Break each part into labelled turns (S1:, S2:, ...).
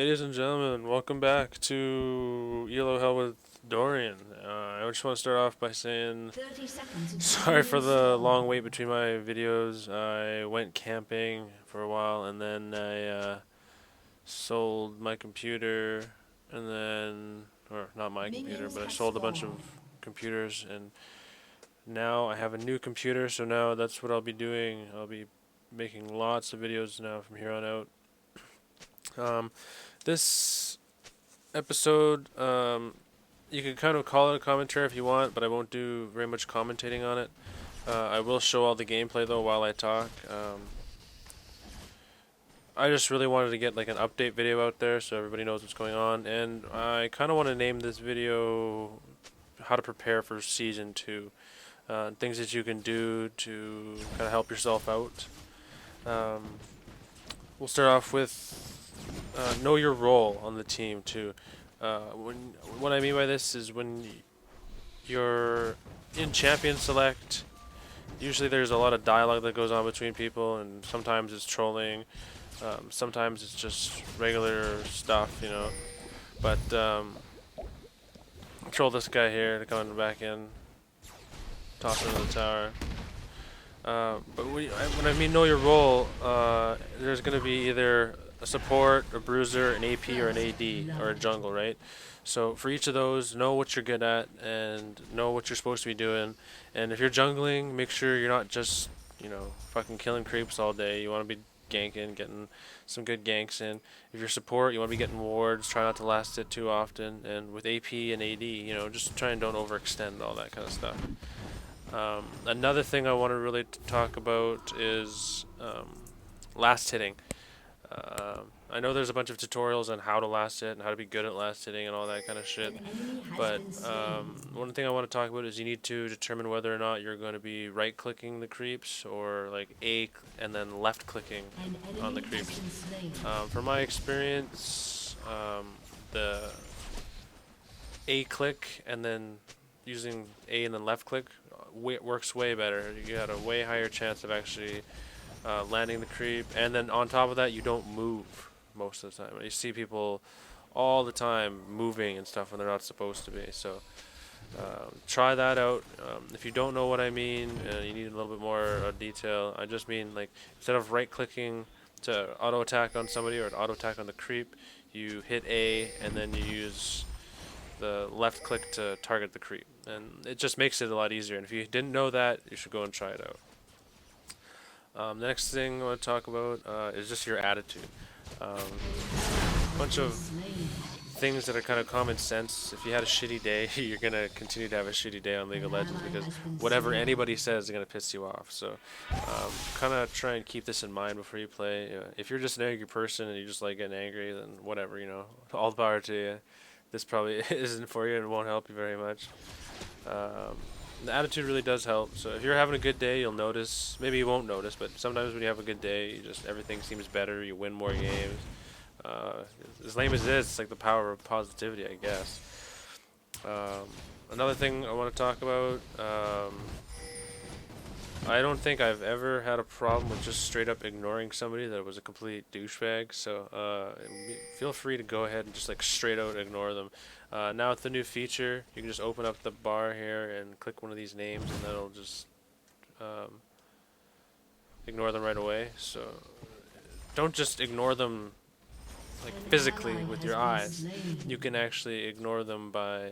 S1: Ladies and gentlemen, welcome back to Yellow Hell with Dorian. I just want to start off by saying
S2: 30 seconds until
S1: sorry for
S2: minions
S1: the
S2: spawn.
S1: long wait between my videos. I went camping for a while and then I sold my computer or not my computer,
S2: Minions
S1: but I
S2: have
S1: sold a bunch of
S2: spawned.
S1: computers and now I have a new computer, so now that's what I'll be doing. I'll be making lots of videos now from here on out. This episode, you can kind of call it a commentary if you want, but I won't do very much commentating on it. I will show all the gameplay though while I talk. I just really wanted to get like an update video out there so everybody knows what's going on, and I kind of want to name this video "How to Prepare for Season 2." Things that you can do to kind of help yourself out. Um, we'll start off with know your role on the team too. What I mean by this is when you're in champion select, usually there's a lot of dialogue that goes on between people, and sometimes it's trolling, sometimes it's just regular stuff, you know. But troll this guy here to come back in, toss him to the tower. But when I mean know your role, there's going to be either a support, a bruiser, an AP, or an AD, or a jungle, right? So for each of those, know what you're good at and know what you're supposed to be doing. And if you're jungling, make sure you're not just, fucking killing creeps all day. You want to be ganking, getting some good ganks in. If you're support, you want to be getting wards. Try not to last it too often. And with AP and AD, just try and don't overextend, all that kind of stuff. Another thing I want to really talk about is last hitting. I know there's a bunch of tutorials on how to last hit and how to be good at last hitting and all that kind of shit.
S2: An enemy has
S1: But
S2: been slain.
S1: one thing I want to talk about is you need to determine whether or not you're going to be right-clicking the creeps or like and then left-clicking
S2: An
S1: on the
S2: enemy has
S1: creeps.
S2: been slain.
S1: From my experience, the A click and then using A and then left click works way better. You got a way higher chance of actually landing the creep, and then on top of that, you don't move most of the time. You see people all the time moving and stuff when they're not supposed to be. So try that out. If you don't know what I mean, you need a little bit more detail. I just mean like instead of right-clicking to auto attack on somebody or to auto attack on the creep, you hit A and then you use the left click to target the creep, and it just makes it a lot easier. And if you didn't know that, you should go and try it out. The next thing I want to talk about is just your attitude. A bunch of things that are kind of common sense. If you had a shitty day, you're gonna continue to have a shitty day on League of
S2: An
S1: Legends
S2: ally
S1: because
S2: has been
S1: whatever
S2: slain.
S1: anybody says is gonna piss you off. So, kind of try and keep this in mind before you play. If you're just an angry person and you just like getting angry, then whatever, all the power to you. This probably isn't for you and won't help you very much. Um, the attitude really does help. So if you're having a good day, you'll notice. Maybe you won't notice, but sometimes when you have a good day, everything seems better. You win more games. Uh, as lame as it is, it's like the power of positivity, I guess. Um, Another thing I want to talk about. I don't think I've ever had a problem with just straight up ignoring somebody that was a complete douchebag. So feel free to go ahead and just like straight out ignore them. Now with the new feature, you can just open up the bar here and click one of these names, and that'll just um, ignore them right away. So don't just ignore them like
S2: An
S1: physically
S2: ally
S1: with
S2: has
S1: your
S2: been
S1: eyes.
S2: slain.
S1: You can actually ignore them by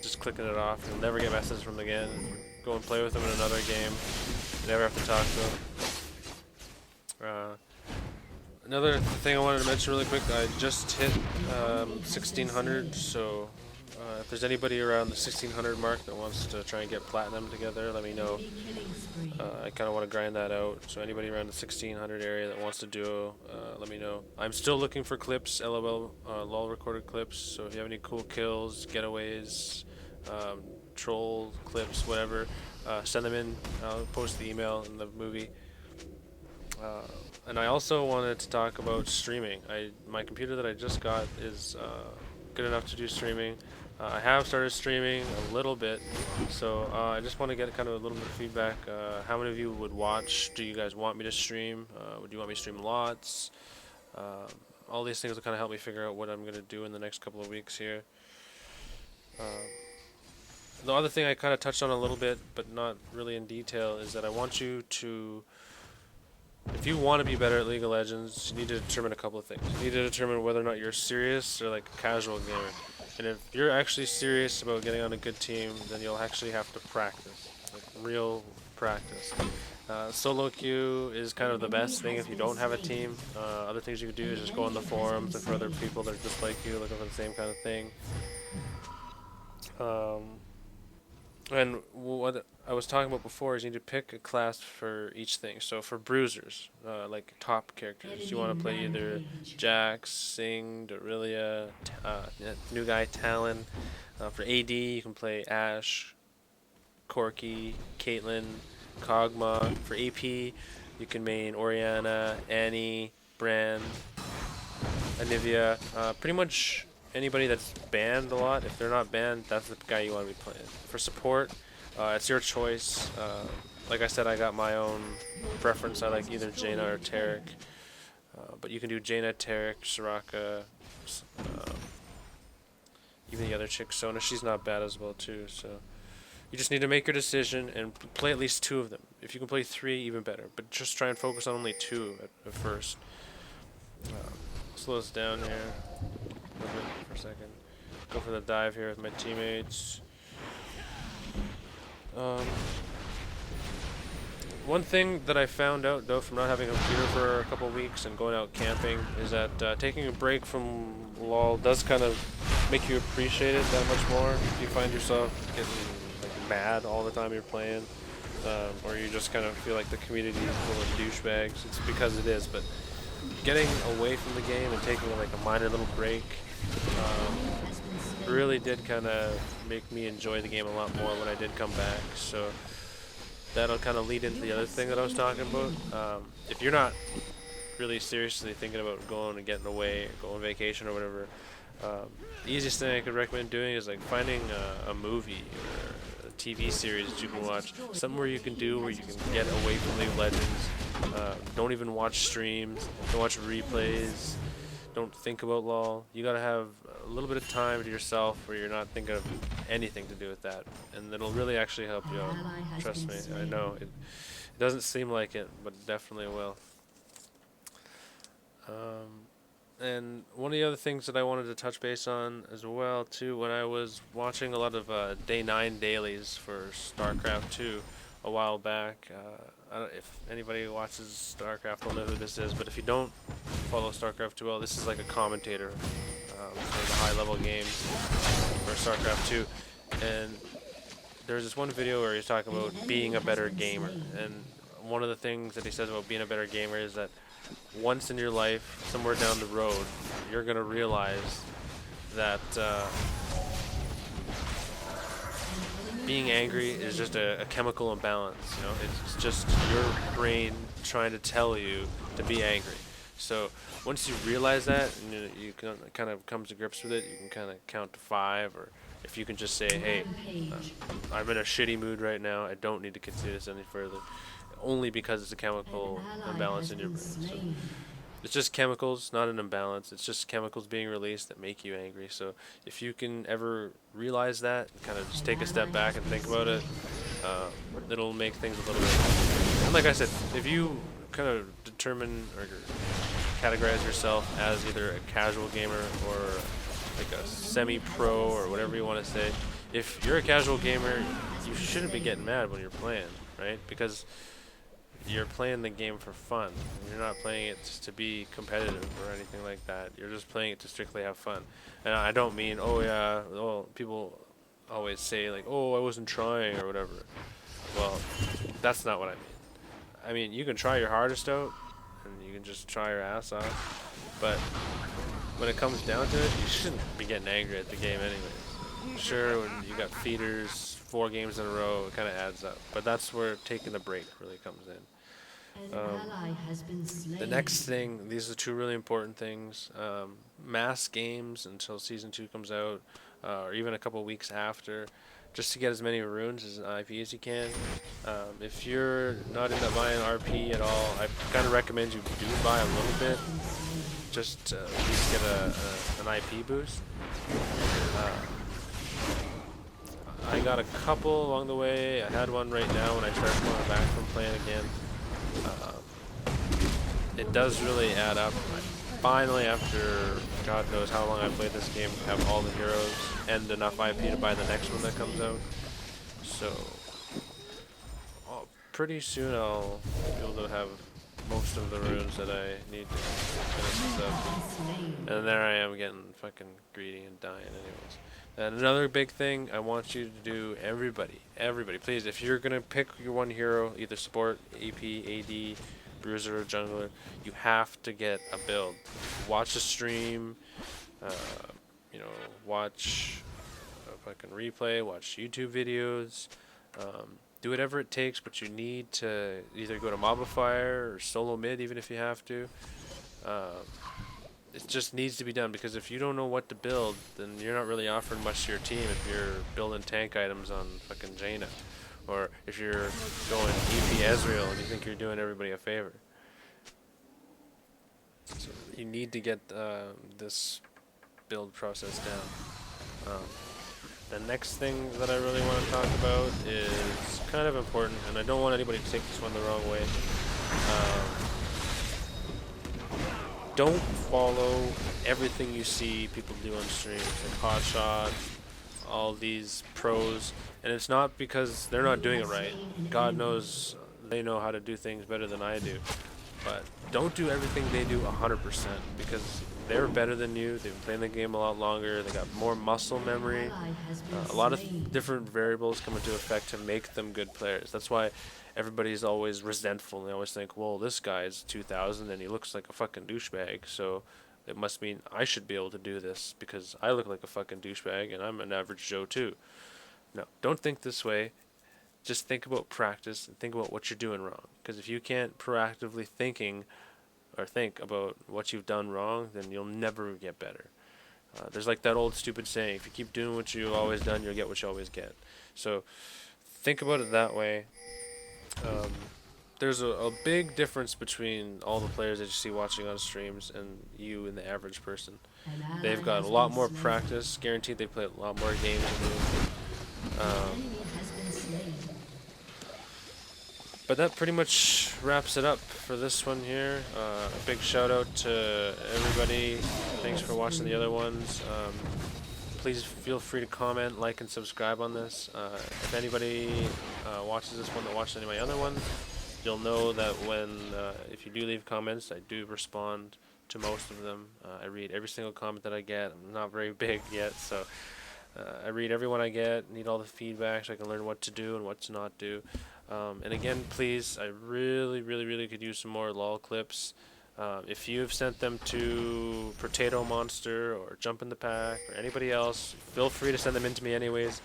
S1: just clicking it off. You'll never get messages from them again. Go and play with them in another game. You never have to talk to them. Another thing I wanted to mention really quick, I just hit 1600, so if there's anybody around the 1600 mark that wants to try and get platinum together, let me know.
S2: Enemy killing spree.
S1: I kind of want to grind that out, so anybody around the 1600 area that wants to duo, let me know. I'm still looking for clips, LOL, LOL recorded clips, so if you have any cool kills, getaways, troll clips, whatever, send them in. I'll post the email in the movie. And I also wanted to talk about streaming. My computer that I just got is good enough to do streaming. I have started streaming a little bit, so I just want to get kind of a little bit of feedback. How many of you would watch? Do you guys want me to stream? Would you want me to stream lots? all these things will kind of help me figure out what I'm gonna do in the next couple of weeks here. The other thing I kind of touched on a little bit, but not really in detail, is that I want you to, if you want to be better at League of Legends, you need to determine a couple of things. You need to determine whether or not you're serious or like a casual gamer. And if you're actually serious about getting on a good team, then you'll actually have to practice, like real practice. Solo queue is kind of the best thing if you don't have a team. Other things you could do is just go on the forums and for other people that are just like you, looking for the same kind of thing. And what I was talking about before is you need to pick a class for each thing. So for bruisers, like top characters, you want to play either Jax, Sing, Dorelia, new guy Talon. For AD, you can play Ashe, Corki, Caitlyn, Kog'Maw. For AP, you can main Orianna, Annie, Brand, Anivia. Pretty much anybody that's banned a lot. If they're not banned, that's the guy you want to be playing. For support, it's your choice. Like I said, I got my own preference. I like either Jaina or Taric. But you can do Jaina, Taric, Soraka, even the other chick, Sona. She's not bad as well too. So you just need to make your decision and play at least 2 of them. If you can play 3, even better. But just try and focus on only 2 at first. Slow us down here for a second. Go for the dive here with my teammates. One thing that I found out though from not having a computer for a couple of weeks and going out camping is that taking a break from LoL does kind of make you appreciate it that much more. If you find yourself getting like mad all the time you're playing, or you just kind of feel like the community is full of douchebags, it's because it is. But getting away from the game and taking like a minor little break really did kind of make me enjoy the game a lot more when I did come back. So that'll kind of lead into the other thing that I was talking about. If you're not really seriously thinking about going and getting away, or going on vacation or whatever, the easiest thing I could recommend doing is like finding a movie or a TV series that you can watch, something where you can get away from League of Legends. Don't even watch streams, don't watch replays, don't think about LoL. You gotta have a little bit of time to yourself where you're not thinking of anything to do with that, and it'll really actually help you out. Trust me, I know it doesn't seem like it, but it definitely will. And one of the other things that I wanted to touch base on as well too, when I was watching a lot of Day 9 dailies for StarCraft 2 a while back, if anybody watches StarCraft will know who this is, but if you don't follow StarCraft 2 well, this is like a commentator for the high level games for StarCraft 2, and there's this one video where he's talking about being a better gamer, and one of the things that he says about being a better gamer is that once in your life, somewhere down the road, you're gonna realize that being angry is just a chemical imbalance. You know, it's just your brain trying to tell you to be angry. So once you realize that, and you can kind of come to grips with it, you can kind of count to 5, or if you can just say, hey, I'm in a shitty mood right now, I don't need to consider this any further, only because it's a chemical imbalance in your brain. So it's just chemicals, not an imbalance. It's just chemicals being released that make you angry. So if you can ever realize that, and kind of just take a step back and think about it, it'll make things a little bit easier. And like I said, if you kind of determine or categorize yourself as either a casual gamer or like a semi-pro or whatever you want to say, if you're a casual gamer, you shouldn't be getting mad when you're playing, right? Because you're playing the game for fun. You're not playing it just to be competitive or anything like that. You're just playing it to strictly have fun. And I don't mean, people always say like, oh, I wasn't trying or whatever. Well, that's not what I mean. I mean, you can try your hardest out and you can just try your ass off. But when it comes down to it, you shouldn't be getting angry at the game anyways. Sure, when you got feeders 4 games in a row, it kind of adds up. But that's where taking the break really comes in. The next thing, these are 2 really important things. Mass games until Season 2 comes out, or even a couple weeks after, just to get as many runes as an IP as you can. If you're not into buying RP at all, I kind of recommend you do buy a little bit. just to at least get an IP boost. I got a couple along the way. I had one right now when I started coming back from playing again. It does really add up. I finally, after God knows how long I played this game, have all the heroes and enough IP to buy the next one that comes out. So pretty soon I'll be able to have most of the runes that I need to finish this up. And there I am getting fucking greedy and dying anyways. And another big thing I want you to do, everybody, please, if you're going to pick your one hero, either support, AP, AD, bruiser, or jungler, you have to get a build. Watch a stream, you know, watch a fucking replay, watch YouTube videos, do whatever it takes, but you need to either go to Mobifier or solo mid, even if you have to. It just needs to be done, because if you don't know what to build, then you're not really offering much to your team if you're building tank items on fucking Jaina. Or if you're going EP Ezreal and you think you're doing everybody a favor. So you need to get this build process down. The next thing that I really want to talk about is kind of important, and I don't want anybody to take this one the wrong way. Don't follow everything you see people do on streams, like Hotshot, all these pros, and it's not because they're not doing it right. God knows they know how to do things better than I do. But don't do everything they do 100%, because they're better than you. They've been playing the game a lot longer. They got more muscle memory. A lot of different variables come into effect to make them good players. That's why everybody's always resentful. They always think, well, this guy's 2000 and he looks like a fucking douchebag, so it must mean I should be able to do this because I look like a fucking douchebag and I'm an average Joe too. No, don't think this way. Just think about practice and think about what you're doing wrong. Because if you can't proactively think about what you've done wrong, then you'll never get better. There's like that old stupid saying, if you keep doing what you've always done, you'll get what you always get. So think about it that way. There's a big difference between all the players that you see watching on streams and you and the average person. They've got a lot more practice, guaranteed they play a lot more games than you. But that pretty much wraps it up for this one here. A big shout out to everybody. Thanks for watching the other ones. Please feel free to comment, like, and subscribe on this. If anybody watches this one that watched any of my other ones, you'll know that if you do leave comments, I do respond to most of them. I read every single comment that I get. I'm not very big yet, so I read every one I get, need all the feedback so I can learn what to do and what to not do. And again, please, I really could use some more LOL clips. If you've sent them to Potato Monster or Jump in the Pack or anybody else, feel free to send them in to me anyways.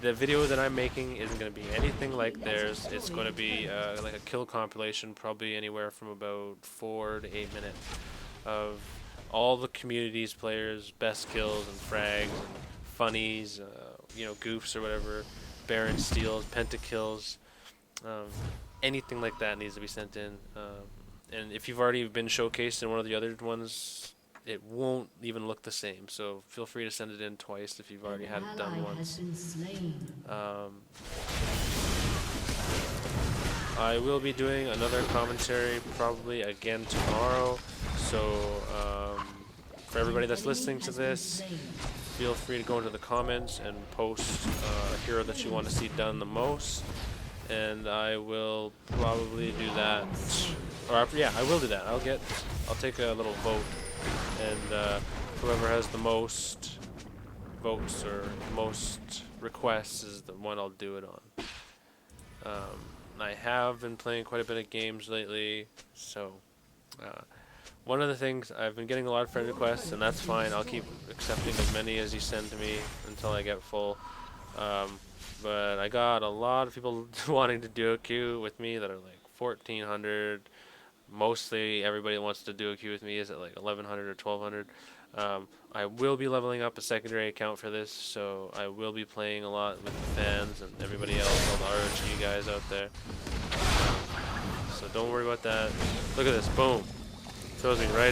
S1: The video that I'm making isn't going to be anything like theirs. It's going to be like a kill compilation, probably anywhere from about 4 to 8 minutes of all the community's players' best kills and frags and funnies, you know, goofs or whatever, Baron steals, pentakills. Anything like that needs to be sent in. And if you've already been showcased in one of the other ones, it won't even look the same. So feel free to send it in twice if you've already had it done once. I will be doing another commentary probably again tomorrow. So for everybody that's listening to this, feel free to go into the comments and post a hero that you want to see done the most. And I will probably do that, or yeah, I will do that. I'll take a little vote, and whoever has the most votes or most requests is the one I'll do it on. I have been playing quite a bit of games lately, so one of the things, I've been getting a lot of friend requests, and that's fine. I'll keep accepting as many as you send to me until I get full. But I got a lot of people wanting to do a queue with me that are like 1,400. Mostly everybody that wants to do a queue with me is at like 1,100 or 1,200. I will be leveling up a secondary account for this, so I will be playing a lot with the fans and everybody else, all the ROG guys out there. So don't worry about that. Look at this, boom. Throws me right